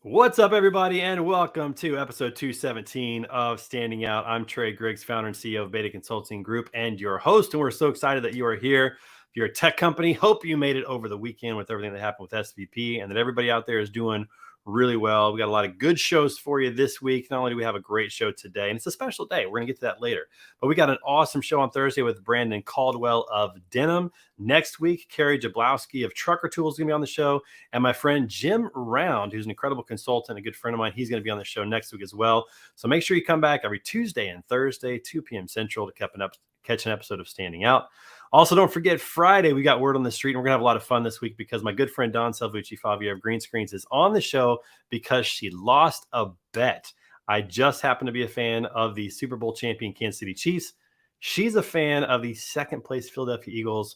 What's up, everybody, and welcome to episode 217 of Standing Out. I'm Trey Griggs, founder and CEO of Beta Consulting Group, and your host. And we're so excited that you are here. If you're a tech company, hope you made it over the weekend with everything that happened with SVP, and that everybody out there is doing really well. We got a lot of good shows for you this week. Not only do we have a great show today, and it's a special day, we're going to get to that later, but we got an awesome show on Thursday with Brandon Caldwell of Denim. Next week, Carrie Jablowski of Trucker Tools is going to be on the show, and my friend Jim Round, who's an incredible consultant, a good friend of mine, he's going to be on the show next week as well. So make sure you come back every Tuesday and Thursday, 2 p.m. Central, to catch an episode of Standing Out. Also, don't forget, Friday, we got Word on the Street, and we're going to have a lot of fun this week because my good friend Dawn Salvucci-Favia of Green Screens is on the show because she lost a bet. I just happen to be a fan of the Super Bowl champion Kansas City Chiefs. She's a fan of the second-place Philadelphia Eagles,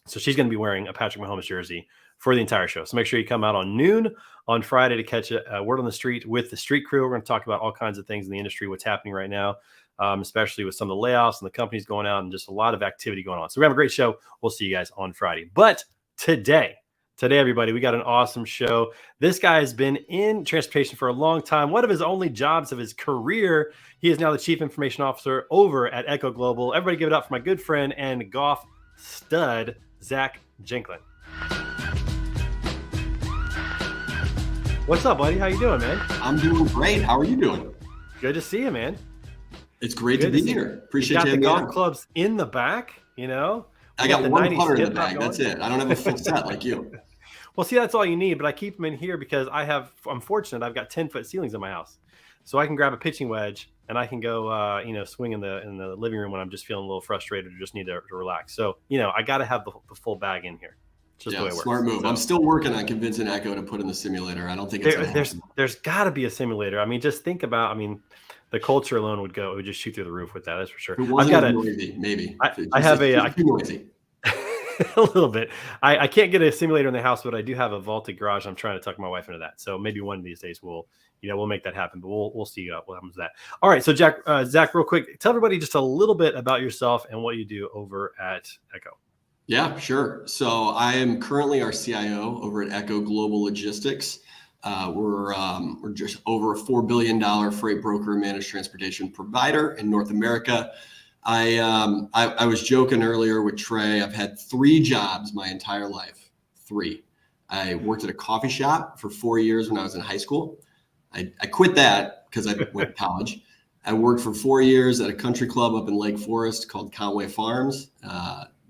so she's going to be wearing a Patrick Mahomes jersey for the entire show. So make sure you come out on noon on Friday to catch a Word on the Street with the Street Crew. We're going to talk about all kinds of things in the industry, what's happening right now. Especially with some of the layoffs and the companies going out and just a lot of activity going on. So we have a great show. We'll see you guys on Friday. But today, everybody, we got an awesome show. This guy has been in transportation for a long time. One of his only jobs of his career. He is now the Chief Information Officer over at Echo Global. Everybody give it up for my good friend and golf stud, Zach Jecklin. What's up, buddy? How you doing, man? I'm doing great. How are you doing? Good to see you, man. It's great to be here. Appreciate you. Got the golf clubs in the back, you know? I got one putter in the bag. That's it. I don't have a full set like you. Well, see, that's all you need, but I keep them in here because I'm fortunate. I've got 10-foot ceilings in my house. So I can grab a pitching wedge and I can go, swing in the living room when I'm just feeling a little frustrated or just need to relax. So, I got to have the full bag in here. Just the way it works. Smart move. So, I'm still working on convincing Echo to put in the simulator. I don't think there's got to be a simulator. I mean, just think about, the culture alone would just shoot through the roof with that. That's for sure. I've got noisy, maybe. I have noisy. A little bit. I can't get a simulator in the house, but I do have a vaulted garage. I'm trying to tuck my wife into that. So maybe one of these days we'll make that happen. But we'll see what happens with that. All right. So Zach, real quick, tell everybody just a little bit about yourself and what you do over at Echo. Yeah, sure. So I am currently our CIO over at Echo Global Logistics. We're just over a $4 billion freight broker and managed transportation provider in North America. I was joking earlier with Trey. I've had 3 jobs my entire life. 3. I worked at a coffee shop for 4 years when I was in high school. I quit that because I went to college. I worked for 4 years at a country club up in Lake Forest called Conway Farms,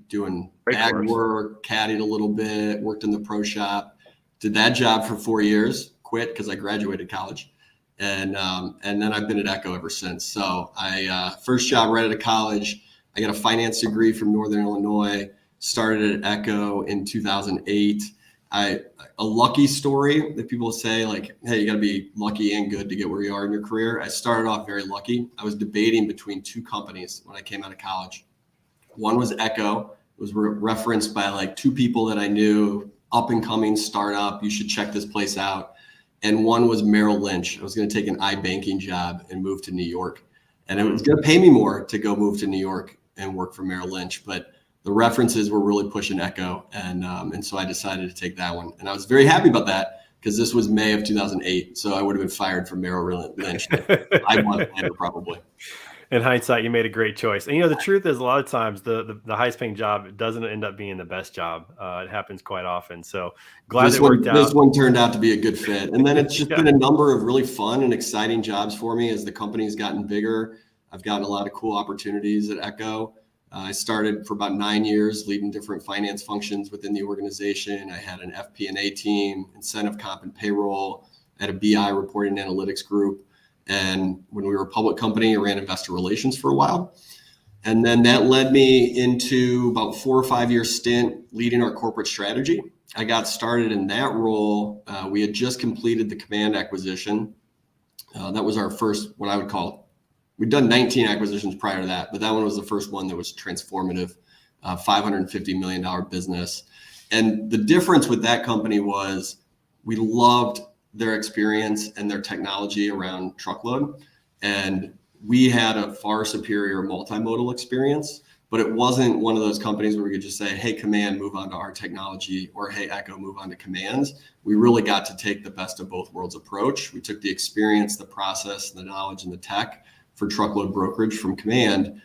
doing bag work, caddied a little bit, worked in the pro shop. Did that job for 4 years, quit because I graduated college. And then I've been at Echo ever since. So I first job right out of college, I got a finance degree from Northern Illinois, started at Echo in 2008. A lucky story that people say, like, hey, you got to be lucky and good to get where you are in your career. I started off very lucky. I was debating between 2 companies when I came out of college. One was Echo. It was referenced by like 2 people that I knew, up and coming startup. You should check this place out. And one was Merrill Lynch. I was going to take an iBanking job and move to New York. And it was going to pay me more to go move to New York and work for Merrill Lynch. But the references were really pushing Echo. And so I decided to take that one. And I was very happy about that because this was May of 2008. So I would have been fired from Merrill Lynch 5 months later, probably. In hindsight, you made a great choice. And, the truth is a lot of times the highest paying job doesn't end up being the best job. It happens quite often. So glad it worked out. This one turned out to be a good fit. And then it's just been a number of really fun and exciting jobs for me as the company's gotten bigger. I've gotten a lot of cool opportunities at Echo. I started for about 9 years leading different finance functions within the organization. I had an FP&A team, incentive comp and payroll. I had a BI reporting analytics group. And when we were a public company, I ran investor relations for a while. And then that led me into about 4 or 5 year stint leading our corporate strategy. I got started in that role. We had just completed the Command acquisition. That was our first, what I would call, we'd done 19 acquisitions prior to that, but that one was the first one that was transformative, $550 million business. And the difference with that company was we loved their experience and their technology around truckload. And we had a far superior multimodal experience, but it wasn't one of those companies where we could just say, hey, Command, move on to our technology, or hey, Echo, move on to Commands. We really got to take the best of both worlds approach. We took the experience, the process, the knowledge, and the tech for truckload brokerage from Command,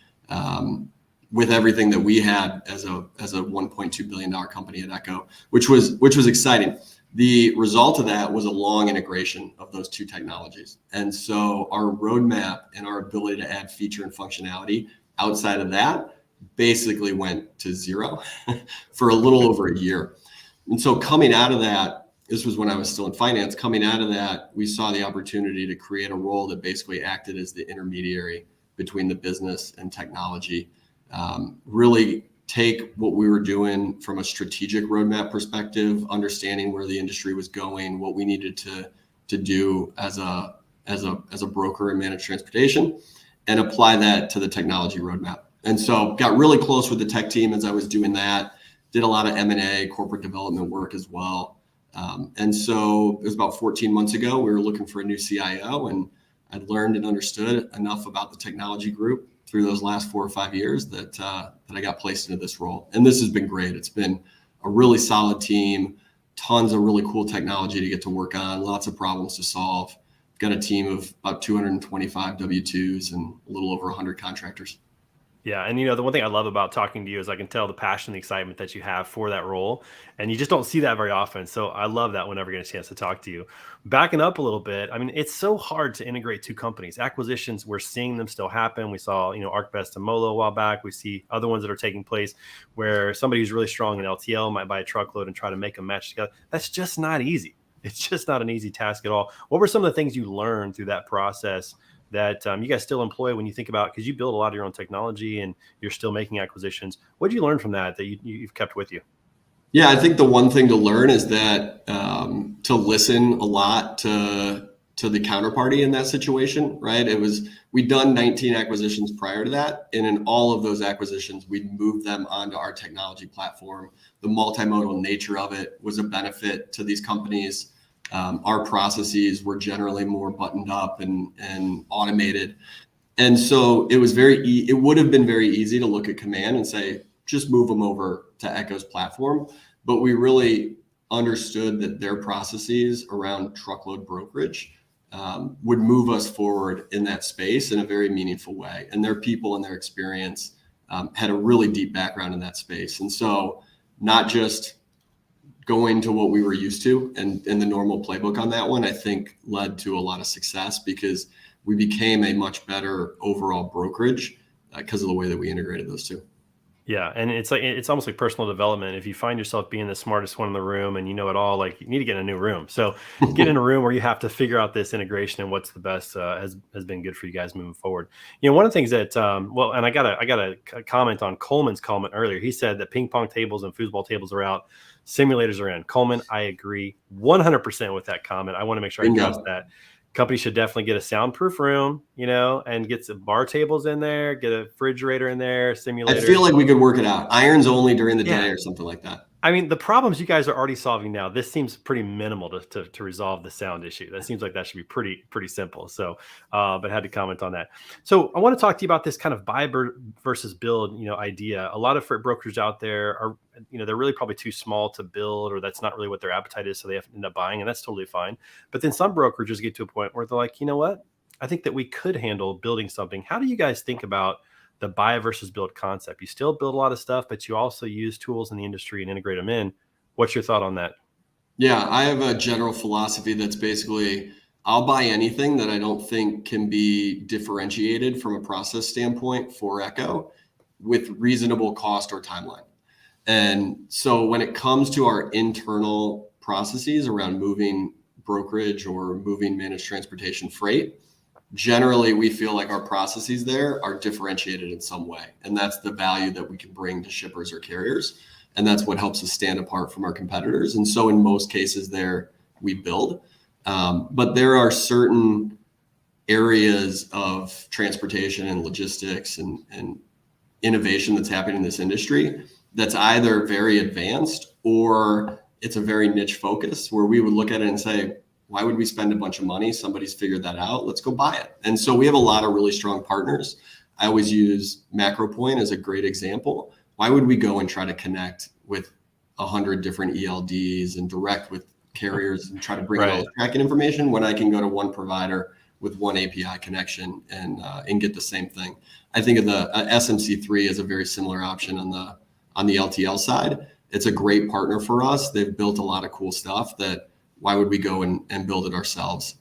with everything that we had as a $1.2 billion company at Echo, which was exciting. The result of that was a long integration of those two technologies. And so our roadmap and our ability to add feature and functionality outside of that basically went to zero for a little over a year. And so coming out of that, this was when I was still in finance, coming out of that, we saw the opportunity to create a role that basically acted as the intermediary between the business and technology. Really take what we were doing from a strategic roadmap perspective, understanding where the industry was going, what we needed to do as a broker and managed transportation, and apply that to the technology roadmap. And so got really close with the tech team as I was doing that, did a lot of M&A, corporate development work as well. And so it was about 14 months ago, we were looking for a new CIO, and I'd learned and understood enough about the technology group through those last 4 or 5 years that I got placed into this role. And this has been great. It's been a really solid team, tons of really cool technology to get to work on, lots of problems to solve. Got a team of about 225 W-2s and a little over 100 contractors. Yeah. And, the one thing I love about talking to you is I can tell the passion, the excitement that you have for that role. And you just don't see that very often. So I love that whenever I get a chance to talk to you. Backing up a little bit, I mean, it's so hard to integrate two companies. Acquisitions, we're seeing them still happen. We saw, ArcBest and Molo a while back. We see other ones that are taking place where somebody who's really strong in LTL might buy a truckload and try to make them match together. That's just not easy. It's just not an easy task at all. What were some of the things you learned through that process that you guys still employ when you think about, because you build a lot of your own technology and you're still making acquisitions? What did you learn from that you've kept with you? Yeah, I think the one thing to learn is that to listen a lot to the counterparty in that situation, right? We'd done 19 acquisitions prior to that. And in all of those acquisitions, we'd moved them onto our technology platform. The multimodal nature of it was a benefit to these companies. Our processes were generally more buttoned up and automated. And so it would have been very easy to look at Command and say, just move them over to Echo's platform. But we really understood that their processes around truckload brokerage would move us forward in that space in a very meaningful way. And their people and their experience had a really deep background in that space. And so not just going to what we were used to and the normal playbook on that one, I think led to a lot of success because we became a much better overall brokerage because of the way that we integrated those two. Yeah. And it's almost like personal development. If you find yourself being the smartest one in the room and you know it all, like you need to get in a new room. So get in a room where you have to figure out this integration and what's the best has been good for you guys moving forward. One of the things that, and I got a comment on Coleman's comment earlier. He said that ping pong tables and foosball tables are out. Simulators are in. Coleman, I agree 100% with that comment. I want to make sure I address that. Company should definitely get a soundproof room, and get some bar tables in there, get a refrigerator in there, simulators. I feel like we could work it out. Irons only during the day or something like that. I mean, the problems you guys are already solving now, this seems pretty minimal to resolve the sound issue. That seems like that should be pretty simple. So, but had to comment on that. So I want to talk to you about this kind of buy versus build, idea. A lot of freight brokers out there are, they're really probably too small to build, or that's not really what their appetite is. So they have to end up buying, and that's totally fine. But then some brokerages get to a point where they're like, you know what? I think that we could handle building something. How do you guys think about the buy versus build concept? You still build a lot of stuff, but you also use tools in the industry and integrate them in. What's your thought on that? Yeah, I have a general philosophy that's basically I'll buy anything that I don't think can be differentiated from a process standpoint for Echo with reasonable cost or timeline. And so when it comes to our internal processes around moving brokerage or moving managed transportation freight, generally we feel like our processes there are differentiated in some way. And that's the value that we can bring to shippers or carriers. And that's what helps us stand apart from our competitors. And so in most cases there we build, but there are certain areas of transportation and logistics and innovation that's happening in this industry that's either very advanced or it's a very niche focus where we would look at it and say, why would we spend a bunch of money? Somebody's figured that out. Let's go buy it. And so we have a lot of really strong partners. I always use MacroPoint as a great example. Why would we go and try to connect with 100 different ELDs and direct with carriers and try to bring in all the tracking information when I can go to one provider with one API connection and get the same thing? I think of the SMC3 as a very similar option on the LTL side. It's a great partner for us. They've built a lot of cool stuff that why would we go and build it ourselves?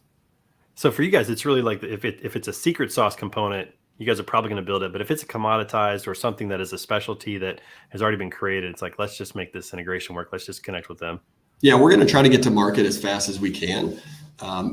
So for you guys, it's really like if it's a secret sauce component, you guys are probably going to build it. But if it's a commoditized or something that is a specialty that has already been created, it's like, let's just make this integration work. Let's just connect with them. Yeah, we're going to try to get to market as fast as we can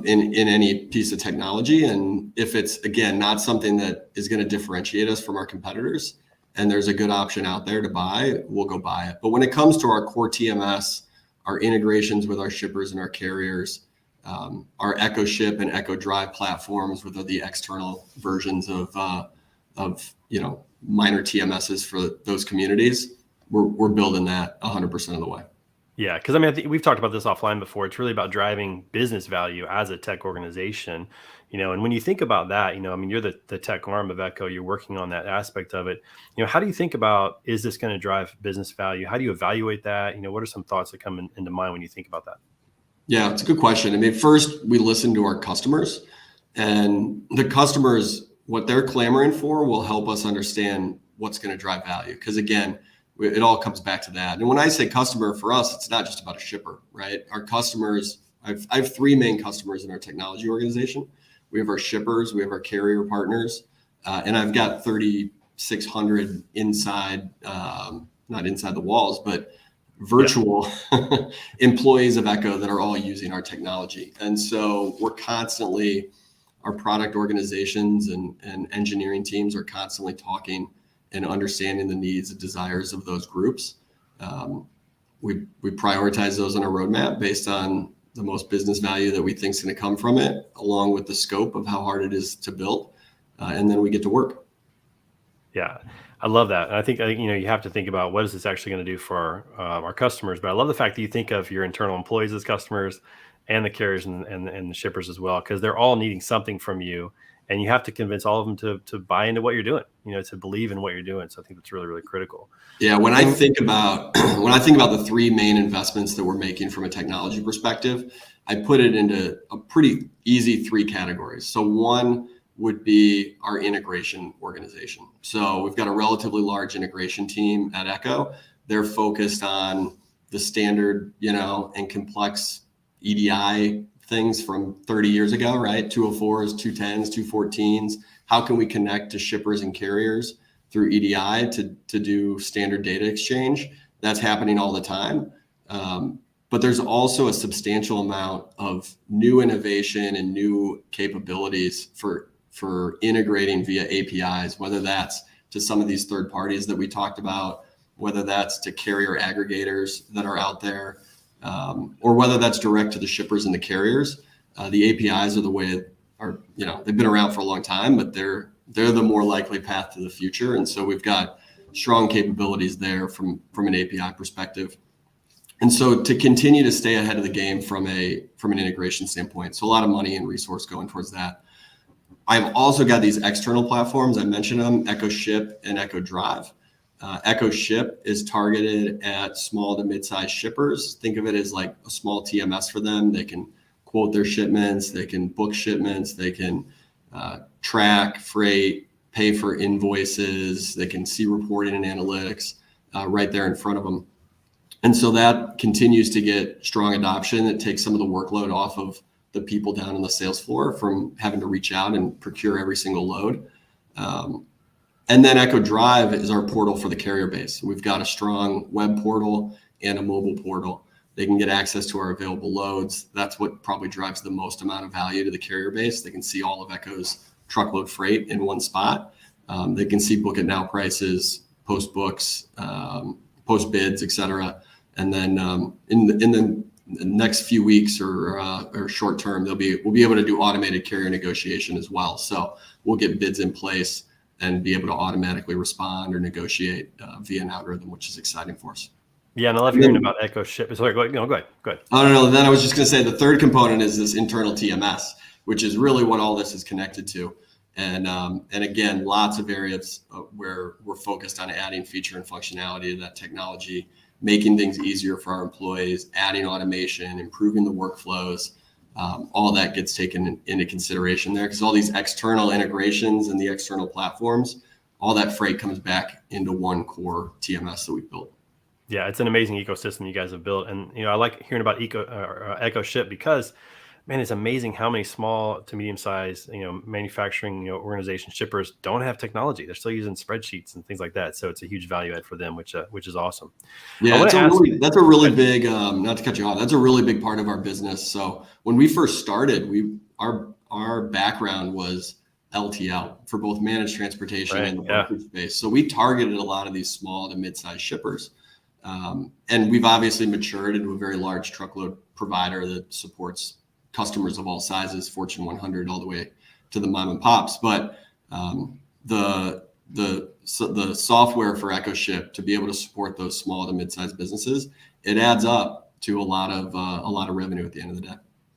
in any piece of technology. And if it's, again, not something that is going to differentiate us from our competitors and there's a good option out there to buy, we'll go buy it. But when it comes to our core TMS, our integrations with our shippers and our carriers, our Echo Ship and Echo Drive platforms, which are the external versions of minor TMSs for those communities, we're building that 100% of the way. Yeah, because I think we've talked about this offline before. It's really about driving business value as a tech organization, and when you think about that, you're the tech arm of Echo, you're working on that aspect of it. How do you think about, is this going to drive business value? How do you evaluate that? What are some thoughts that come into mind when you think about that? Yeah, it's a good question. I mean, first we listen to our customers, and the customers, what they're clamoring for will help us understand what's going to drive value. Because again, it all comes back to that. And when I say customer, for us, it's not just about a shipper, right? Our customers, I have three main customers in our technology organization. We have our shippers, we have our carrier partners, and I've got 3,600 inside, not inside the walls, but virtual employees of Echo that are all using our technology. And so we're constantly, our product organizations and engineering teams are constantly talking and understanding the needs and desires of those groups. We prioritize those on our roadmap based on the most business value that we think is going to come from it, along with the scope of how hard it is to build. And then we get to work. Yeah, I love that. And I think you have to think about what is this actually going to do for our customers. But I love the fact that you think of your internal employees as customers and the carriers and the shippers as well, because they're all needing something from you. And you have to convince all of them to buy into what you're doing, to believe in what you're doing. So I think that's really, really critical. Yeah, when I think about the three main investments that we're making from a technology perspective, I put it into a pretty easy three categories. So one would be our integration organization. So we've got a relatively large integration team at Echo. They're focused on the standard, and complex EDI things from 30 years ago, right? 204s, 210s, 214s. How can we connect to shippers and carriers through EDI to do standard data exchange? That's happening all the time. But there's also a substantial amount of new innovation and new capabilities for integrating via APIs, whether that's to some of these third parties that we talked about, whether that's to carrier aggregators that are out there, or whether that's direct to the shippers and the carriers. The APIs are the way they've been around for a long time, but they're the more likely path to the future. And so we've got strong capabilities there from an API perspective. And so to continue to stay ahead of the game from an integration standpoint, so a lot of money and resource going towards that. I've also got these external platforms. I mentioned them, Echo Ship and Echo Drive. Echo Ship is targeted at small to mid-sized shippers. Think of it as like a small TMS for them. They can quote their shipments, they can book shipments, they can track freight, pay for invoices, they can see reporting and analytics right there in front of them. And so that continues to get strong adoption. It takes some of the workload off of the people down on the sales floor from having to reach out and procure every single load. And then Echo Drive is our portal for the carrier base. We've got a strong web portal and a mobile portal. They can get access to our available loads. That's what probably drives the most amount of value to the carrier base. They can see all of Echo's truckload freight in one spot. They can see book it now prices, post books, post bids, et cetera. And then in the next few weeks or short term, we'll be able to do automated carrier negotiation as well. So we'll get bids in place and be able to automatically respond or negotiate via an algorithm, which is exciting for us. Yeah, and I love hearing about Echo Ship. Sorry, go ahead. Oh, no. Then I was just going to say the third component is this internal TMS, which is really what all this is connected to. And again, lots of areas where we're focused on adding feature and functionality to that technology, making things easier for our employees, adding automation, improving the workflows. All that gets taken into consideration there, because all these external integrations and the external platforms, all that freight comes back into one core TMS that we built. Yeah, it's an amazing ecosystem you guys have built, and I like hearing about Echo Ship because, man, it's amazing how many small to medium sized manufacturing organizations, shippers don't have technology. They're still using spreadsheets and things like that. So it's a huge value add for them, which is awesome. Yeah, that's a really big, not to cut you off, that's a really big part of our business. So when we first started, our background was LTL for both managed transportation and the brokerage space. So we targeted a lot of these small to mid-sized shippers. And we've obviously matured into a very large truckload provider that supports customers of all sizes, Fortune 100 all the way to the mom and pops. But the software for Echo Ship to be able to support those small to mid-sized businesses, it adds up to a lot of revenue at the end of the day.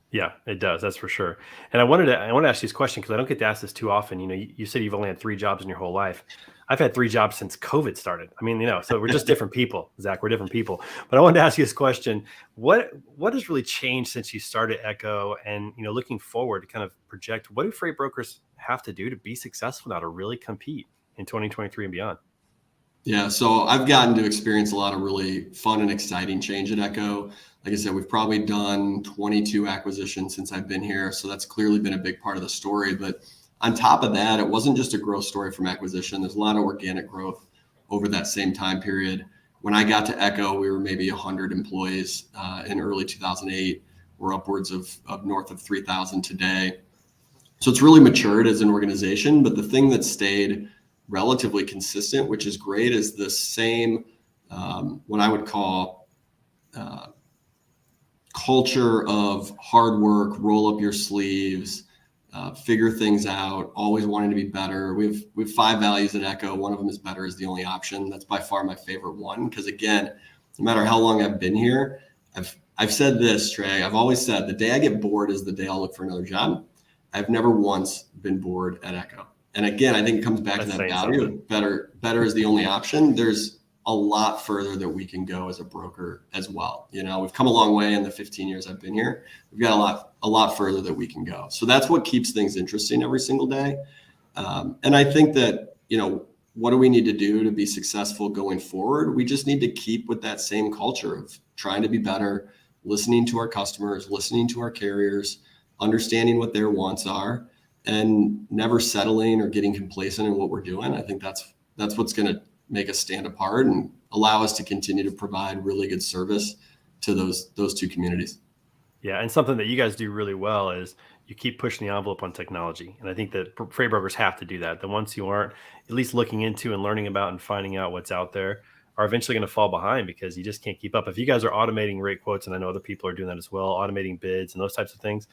Yeah, it does. That's for sure. And I wanted to ask you this question because I don't get to ask this too often. You said you've only had 3 jobs in your whole life. I've had 3 jobs since COVID started. I mean, so we're just different people, Zach. We're different people. But I wanted to ask you this question: what has really changed since you started Echo? And looking forward to kind of project, what do freight brokers have to do to be successful now to really compete in 2023 and beyond? Yeah, so I've gotten to experience a lot of really fun and exciting change at Echo. Like I said, we've probably done 22 acquisitions since I've been here. So that's clearly been a big part of the story. But on top of that, it wasn't just a growth story from acquisition. There's a lot of organic growth over that same time period. When I got to Echo, we were maybe 100 employees in early 2008. We're upwards of north of 3,000 today. So it's really matured as an organization. But the thing that stayed relatively consistent, which is great, is the same, what I would call culture of hard work, roll up your sleeves, figure things out, always wanting to be better. We have 5 values at Echo. One of them is better is the only option. That's by far my favorite one, because again, no matter how long I've been here, I've said this, Trey, I've always said the day I get bored is the day I'll look for another job. I've never once been bored at Echo. And again, I think it comes back to that value. Better is the only option. There's a lot further that we can go as a broker as well. We've come a long way in the 15 years I've been here. We've got a lot further that we can go. So that's what keeps things interesting every single day. And I think that, what do we need to do to be successful going forward? We just need to keep with that same culture of trying to be better, listening to our customers, listening to our carriers, understanding what their wants are, and never settling or getting complacent in what we're doing. I think that's what's going to make us stand apart and allow us to continue to provide really good service to those 2 communities. Yeah, and something that you guys do really well is you keep pushing the envelope on technology. And I think that freight brokers have to do that. The ones who aren't at least looking into and learning about and finding out what's out there are eventually going to fall behind because you just can't keep up. If you guys are automating rate quotes, and I know other people are doing that as well, automating bids and those types of things,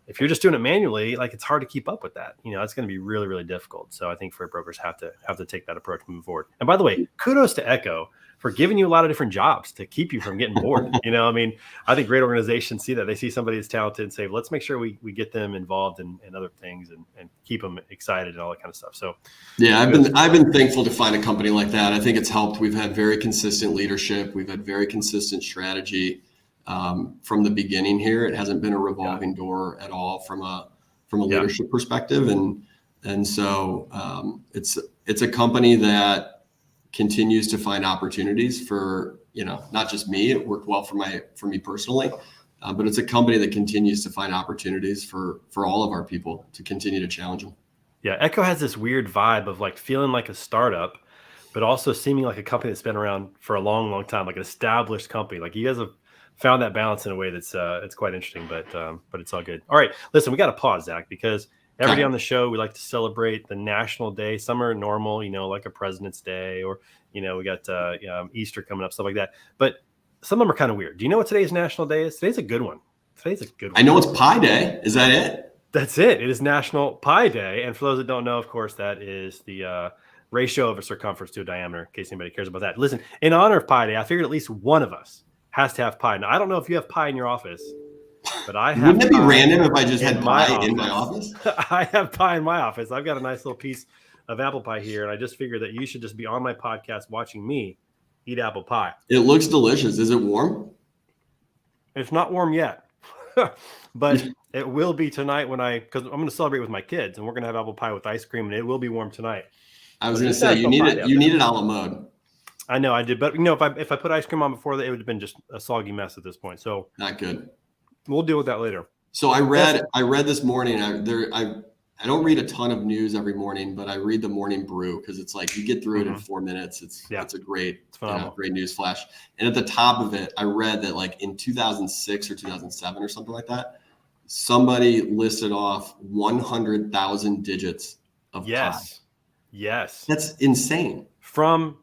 if you're just doing it manually, it's hard to keep up with that. It's going to be really, really difficult. So I think freight brokers have to take that approach moving forward. And by the way, kudos to Echo for giving you a lot of different jobs to keep you from getting bored. I think great organizations see that. They see somebody that's talented and say, let's make sure we get them involved in other things and keep them excited and all that kind of stuff. So yeah, I've been thankful to find a company like that. I think it's helped. We've had very consistent leadership. We've had very consistent strategy. From the beginning here, it hasn't been a revolving door at all from a leadership perspective, and so it's a company that continues to find opportunities for not just me. It worked well for me personally, but it's a company that continues to find opportunities for all of our people to continue to challenge them. Yeah, Echo has this weird vibe of feeling like a startup, but also seeming like a company that's been around for a long, long time, like an established company. You guys have found that balance in a way that's it's quite interesting, but it's all good. All right, listen, we got to pause, Zach, because every day on the show we like to celebrate the national day. Some are normal, like a President's Day, or we got Easter coming up, stuff like that. But some of them are kind of weird. Do you know what today's national day is? Today's a good one. I know it's Pie Day. Is that it? That's it. It is National Pie Day, and for those that don't know, of course, that is the ratio of a circumference to a diameter. In case anybody cares about that. Listen, in honor of Pie Day, I figured at least one of us has to have pie. Now, I don't know if you have pie in your office, but I have. Wouldn't it be random if I just had pie office. in my office? I have pie in my office. I've got a nice little piece of apple pie here, and I just figured that you should just be on my podcast watching me eat apple pie. It looks delicious. Is it warm? It's not warm yet, but it will be tonight because I'm going to celebrate with my kids, and we're going to have apple pie with ice cream, and it will be warm tonight. I was going to say you need it a la mode. I know I did, but if I put ice cream on before that, it would have been just a soggy mess at this point. So not good. We'll deal with that later. So I read this morning. I don't read a ton of news every morning, but I read the Morning Brew because it's like you get through it in 4 minutes. It's a great news flash. And at the top of it, I read that like in 2006 or 2007 or something like that, somebody listed off 100,000 digits of pie. Yes. That's insane. From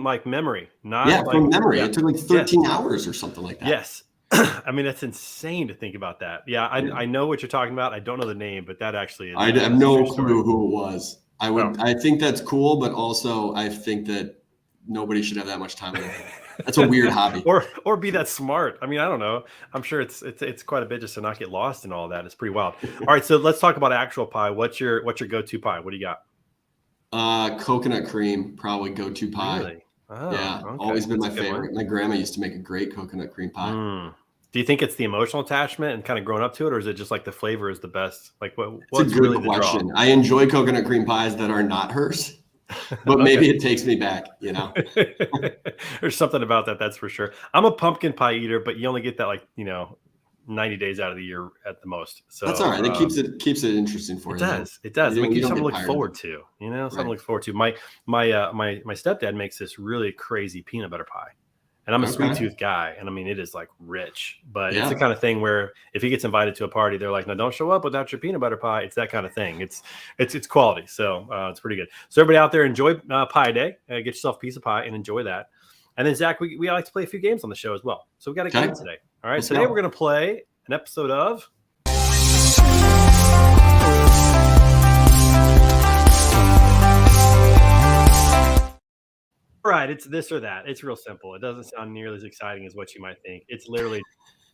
like memory, from memory. It took like 13 hours or something like that. Yes. I mean, that's insane to think about that. Yeah, I know what you're talking about. I don't know the name, but that actually is. I have no clue who it was. I think that's cool, but also I think that nobody should have that much time. That's a weird hobby. Or be that smart. I mean, I don't know. I'm sure it's quite a bit just to not get lost in all that. It's pretty wild. All right, so let's talk about actual pie. What's your go-to pie? What do you got? Coconut cream, probably go-to pie. Really? Oh, yeah, okay. Always been my favorite. My grandma used to make a great coconut cream pie. Do you think it's the emotional attachment and kind of growing up to it, or is it just like the flavor is the best? Like what's a good really question. I enjoy coconut cream pies that are not hers, but maybe it takes me back, There's something about that, that's for sure. I'm a pumpkin pie eater, but you only get that 90 days out of the year at the most. So that's all right. It keeps it interesting for you. It does. I mean, gives something to look forward to. Something to look forward to. My stepdad makes this really crazy peanut butter pie. And I'm a sweet tooth guy, and I mean, it is like rich, but it's the kind of thing where if he gets invited to a party, they're like, "No, don't show up without your peanut butter pie." It's that kind of thing. It's quality, so it's pretty good. So everybody out there, enjoy Pie Day. Get yourself a piece of pie and enjoy that. And then Zach, we like to play a few games on the show as well. So we got a game today. All right, today we're going to play an episode of. Right, it's this or that. It's real simple. It doesn't sound nearly as exciting as what you might think. It's literally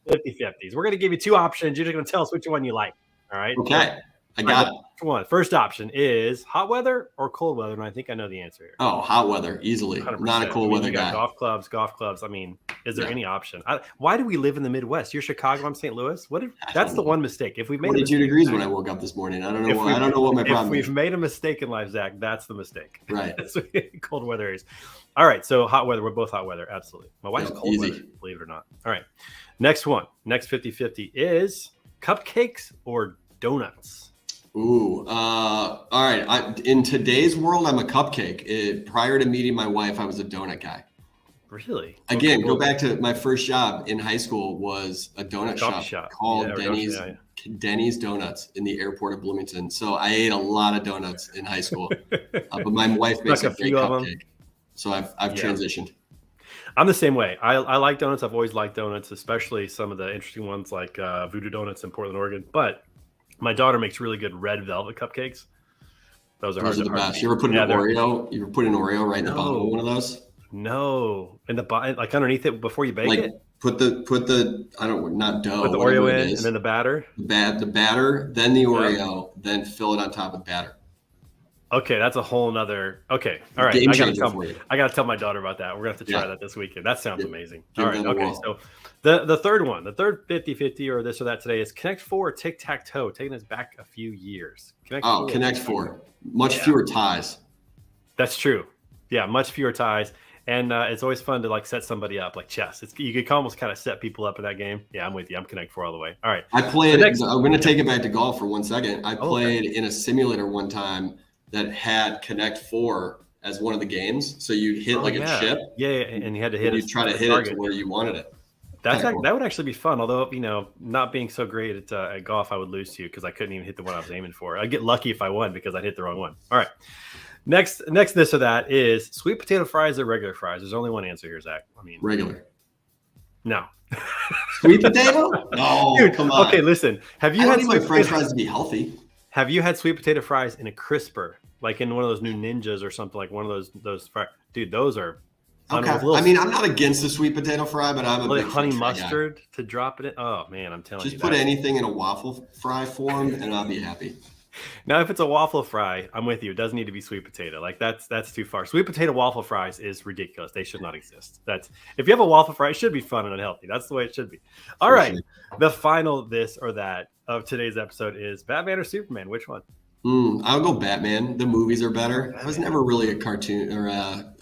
50-50s. We're going to give you two options. You're just going to tell us which one you like. All right? Okay. I got it. First option is hot weather or cold weather, and I think I know the answer here. Oh, hot weather, easily. 100%. Not a cold weather guy. Golf clubs. I mean, is there any option? Why do we live in the Midwest? You're Chicago, I'm St. Louis. That's the one mistake. If we made 22 degrees when I woke up this morning. I don't know what my problem is. If we've made a mistake in life, Zach, that's the mistake. Right. Cold weather is. All right, so hot weather. We're both hot weather. Absolutely. My wife's cold weather, believe it or not. All right. Next one. Next 50-50 is cupcakes or donuts. Ooh. All right. In today's world, I'm a cupcake. Prior to meeting my wife, I was a donut guy. Really? Again, go back to my first job in high school was a donut shop called Denny's Donuts in the airport of Bloomington. So I ate a lot of donuts in high school, but my wife makes a great cupcake. So I've transitioned. I'm the same way. I like donuts. I've always liked donuts, especially some of the interesting ones like Voodoo Donuts in Portland, Oregon. But my daughter makes really good red velvet cupcakes. Those are the best. You ever put an Oreo? You ever put an Oreo right in the bottom of one of those? No, in the like underneath it before you bake it. Put the I don't not dough. Put the Oreo in, and then the batter. The batter, then the Oreo, then fill it on top with batter. Okay, that's a whole nother. Okay, all right. I gotta tell my daughter about that. We're gonna have to try that this weekend. That sounds amazing. All right. Okay. So the third one, the third 50-50 or this or that today is Connect Four, Tic Tac Toe, taking us back a few years. Connect Four, much fewer ties. That's true. Yeah, much fewer ties, and it's always fun to like set somebody up like chess. You could almost kind of set people up in that game. Yeah, I'm with you. I'm Connect Four all the way. All right. I played. I'm going to take it back to golf for 1 second. I played in a simulator one time that had Connect Four as one of the games. So you hit a chip. Yeah, and you had to hit it. You try to hit it to where you wanted it. That would actually be fun. Although, not being so great at golf, I would lose to you because I couldn't even hit the one I was aiming for. I'd get lucky if I won because I'd hit the wrong one. All right. Next, this or that is sweet potato fries or regular fries. There's only one answer here, Zach. I mean, regular. No. Sweet potato? No, dude, come on. Okay, listen. I don't need my French fries to be healthy. Have you had sweet potato fries in a crisper, like in one of those new Ninjas or something like one of those fries? Dude, those are Okay. with a little, I mean, I'm not against the sweet potato fry, but I'm a big honey French fry guy. mustard to drop it in. Oh man, I'm telling you. Just put anything in a waffle fry form and I'll be happy. Now, if it's a waffle fry, I'm with you. It doesn't need to be sweet potato. Like that's too far. Sweet potato waffle fries is ridiculous. They should not exist. That's if you have a waffle fry, it should be fun and unhealthy. That's the way it should be. All right. Sure. The final this or that of today's episode is Batman or Superman. Which one? I'll go Batman. The movies are better. Batman. I was never really a cartoon or a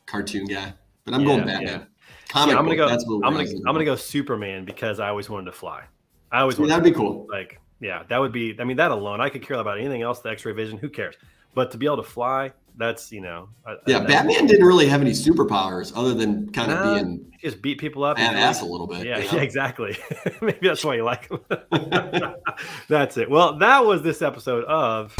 cartoon guy, but I'm going Batman. Yeah. Comic book, I'm gonna go Superman because I always wanted to fly. That'd be cool. Like, yeah, that would be. I mean, that alone, I could care about anything else. The X-ray vision, who cares? But to be able to fly, that's Batman didn't really have any superpowers other than kind of being just beat people up, badass a little bit. Yeah, exactly. Maybe that's why you like him. That's it. Well, that was this episode of.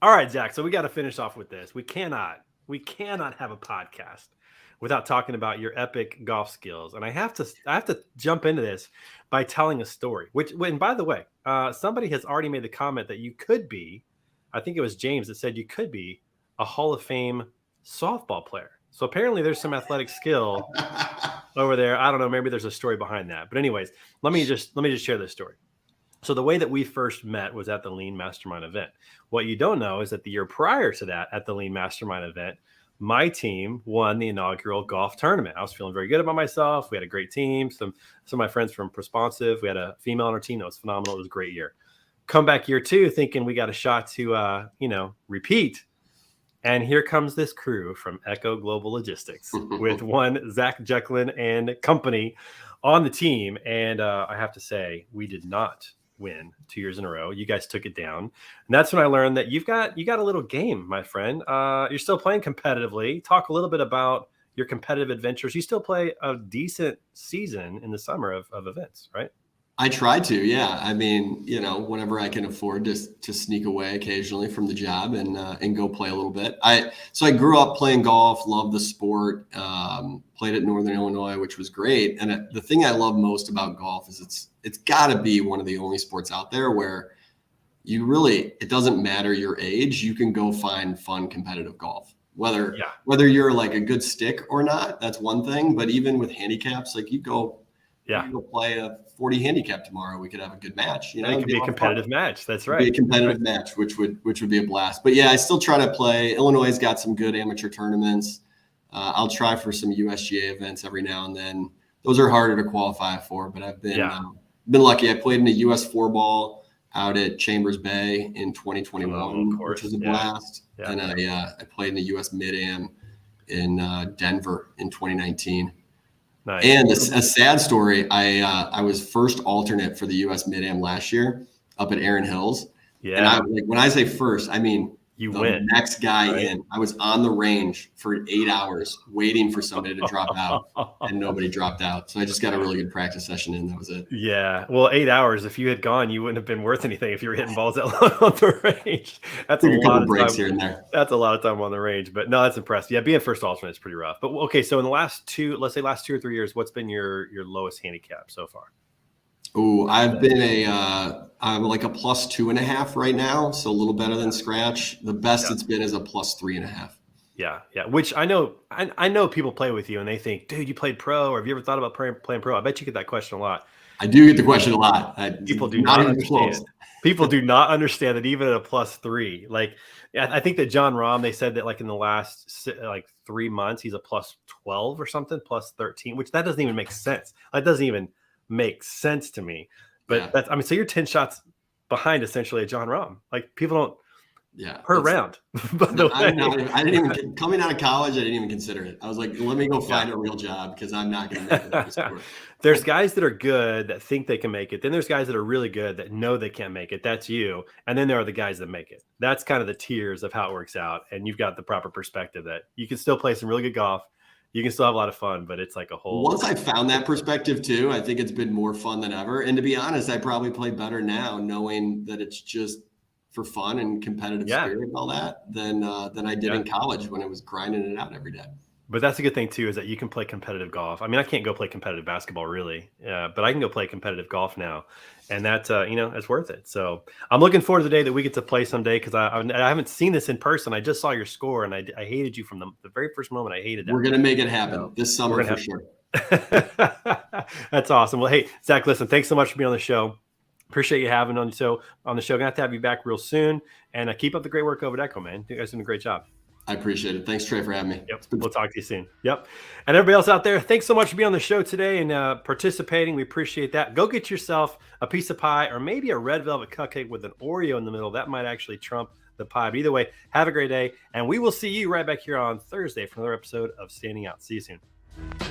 All right, Zach. So we got to finish off with this. We cannot have a podcast without talking about your epic golf skills. And I have to jump into this by telling a story. And by the way, somebody has already made the comment that you could be. I think it was James that said you could be a Hall of Fame softball player. So apparently there's some athletic skill over there. I don't know. Maybe there's a story behind that. But anyways, let me just share this story. So the way that we first met was at the Lean Mastermind event. What you don't know is that the year prior to that, at the Lean Mastermind event, my team won the inaugural golf tournament. I was feeling very good about myself. We had a great team. Some of my friends from Responsive. We had a female on our team that was phenomenal. It was a great year. Come back year two, thinking we got a shot to repeat. And here comes this crew from Echo Global Logistics with one Zach Jecklin and company on the team. And I have to say, we did not win 2 years in a row. You guys took it down. And that's when I learned that you got a little game, my friend. You're still playing competitively. Talk a little bit about your competitive adventures. You still play a decent season in the summer of events, right? I try to, yeah. I mean, whenever I can afford to sneak away occasionally from the job and go play a little bit. So I grew up playing golf, loved the sport, played at Northern Illinois, which was great. And the thing I love most about golf is it's got to be one of the only sports out there where it doesn't matter your age, you can go find fun competitive golf. Whether you're like a good stick or not, that's one thing. But even with handicaps, like you go play a 40 handicap tomorrow, we could have a good match. It could be a competitive match. That's right. It'd be a competitive match, which would be a blast. But yeah, I still try to play. Illinois has got some good amateur tournaments. I'll try for some USGA events every now and then. Those are harder to qualify for, but I've been lucky. I played in a US 4-ball out at Chambers Bay in 2021, which was a blast. Yeah. And I played in the US Mid-Am in Denver in 2019. Nice. And a sad story, I was first alternate for the U.S. Mid-Am last year up at Erin Hills. Yeah. And when I say first, I mean you win. Next guy in. I was on the range for 8 hours waiting for somebody to drop out, and nobody dropped out. So I just got a really good practice session in. That was it. Yeah. Well, 8 hours. If you had gone, you wouldn't have been worth anything if you were hitting balls that long on the range. That's a lot of breaks here and there. That's a lot of time on the range. But no, that's impressive. Yeah, being first alternate is pretty rough. But okay, so in the last 2 or 3 years, what's been your lowest handicap so far? Oh, I've been I'm like a +2.5 right now, so a little better than scratch. The best it's been is a +3.5. Yeah. Which I know people play with you and they think, dude, you played pro, or have you ever thought about playing pro? I bet you get that question a lot. I do get the question a lot. People do not understand. People do not understand that even at a +3, like I think that John Rahm, they said that like in the last 3 months, he's a +12 or something, +13, which that doesn't even make sense. That doesn't even make sense to me. But so you're 10 shots behind essentially a John Rahm. Like people don't per round. I didn't even coming out of college, I didn't even consider it. I was like, let me go find a real job because I'm not going to make it at this sport. There's guys that are good that think they can make it. Then there's guys that are really good that know they can't make it. That's you. And then there are the guys that make it. That's kind of the tiers of how it works out. And you've got the proper perspective that you can still play some really good golf. You can still have a lot of fun, but it's like a whole. Once I found that perspective too, I think it's been more fun than ever. And to be honest, I probably play better now knowing that it's just for fun and competitive spirit and all that than I did in college when I was grinding it out every day. But that's a good thing too, is that you can play competitive golf. I mean, I can't go play competitive basketball really, but I can go play competitive golf now, and that it's worth it. So I'm looking forward to the day that we get to play someday, because I haven't seen this in person. I just saw your score, and I hated you from the very first moment. I hated that. We're gonna make it happen this summer for sure. That's awesome. Well, hey, Zach, listen, thanks so much for being on the show. Appreciate you having on the show. Gonna have to have you back real soon, and keep up the great work over at Echo, man. You guys are doing a great job. I appreciate it. Thanks, Trey, for having me. Yep. We'll talk to you soon. Yep. And everybody else out there, thanks so much for being on the show today and participating. We appreciate that. Go get yourself a piece of pie, or maybe a red velvet cupcake with an Oreo in the middle. That might actually trump the pie. But either way, have a great day. And we will see you right back here on Thursday for another episode of Standing Out. See you soon.